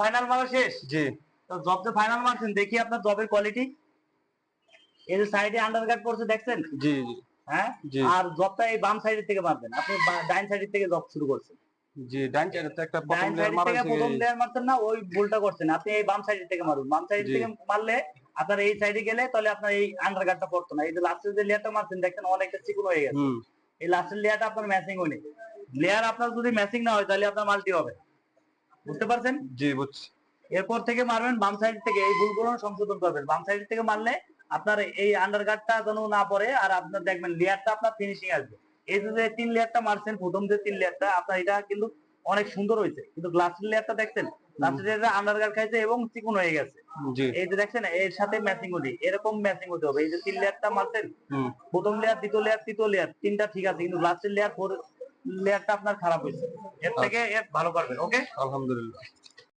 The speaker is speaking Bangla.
ফাইনাল মারা শেষ? জি তো জব যে ফাইনাল মারছেন, দেখি আপনার জবের কোয়ালিটি। এই যে সাইডে আন্ডারকাট করছে দেখছেন? জি জি হ্যাঁ। জি আর জবটা এই বাম সাইডের থেকে মারবেন, আপনি ডাইন সাইডের থেকে জব শুরু করছেন। জি ডান সাইডে তো একটা প্রথম ডাইন লেয়ার সাইডের মারা থেকে হয়েছে। প্রথম লেয়ার মারতেন না, ওই ভুলটা করছেন। আপনি এই বাম সাইডের থেকে মারুন, বাম সাইড জি থেকে মারলে আপনার এই সাইডে গেলে তাহলে আপনার এই আন্ডারকাটটা পড়তো না। এই যে লাস্টের যে লেয়ারটা মারছেন দেখেন অনেকটা চিকন হয়ে গেছে। হুম এই লাস্টের লেয়ারটা আপনার ম্যাচিং হয়নি। লেয়ার আপনার যদি ম্যাচিং না হয় তাহলে আপনার মাল্টি হবে, বুঝতে পারছেন? জি বুঝছি। এরপর থেকে মারবেন বাম সাইড থেকে, এই ভুলগুলো সংশোধন করবেন। বাম সাইড থেকে মারলে আপনার এই আন্ডারকাটটা যেন না পড়ে, আর আপনার দেখবেন লেয়ারটা আপনার ফিনিশিং আসবে। এই যে 3 লেয়ারটা মারছেন, প্রথম যে 3 লেয়ারটা আপনার এটা কিন্তু অনেক সুন্দর হয়েছে, কিন্তু গ্লাসের লেয়ারটা দেখছেন, গ্লাসের লেয়ারটা আন্ডারকাট খাইছে এবং চিকন হয়ে গেছে। জি এই যে দেখছেন এর সাথে ম্যাচিং হলি, এরকম ম্যাচিং হতে হবে। এই যে 3 লেয়ারটা মারছেন, হুম প্রথম লেয়ার, দ্বিতীয় লেয়ার, তৃতীয় লেয়ার, তিনটা ঠিক আছে, কিন্তু লাস্টের লেয়ার লেয়ারটা আপনার খারাপ হয়েছে। এর থেকে আচ্ছা এর ভালো করবেন। ওকে, আলহামদুলিল্লাহ।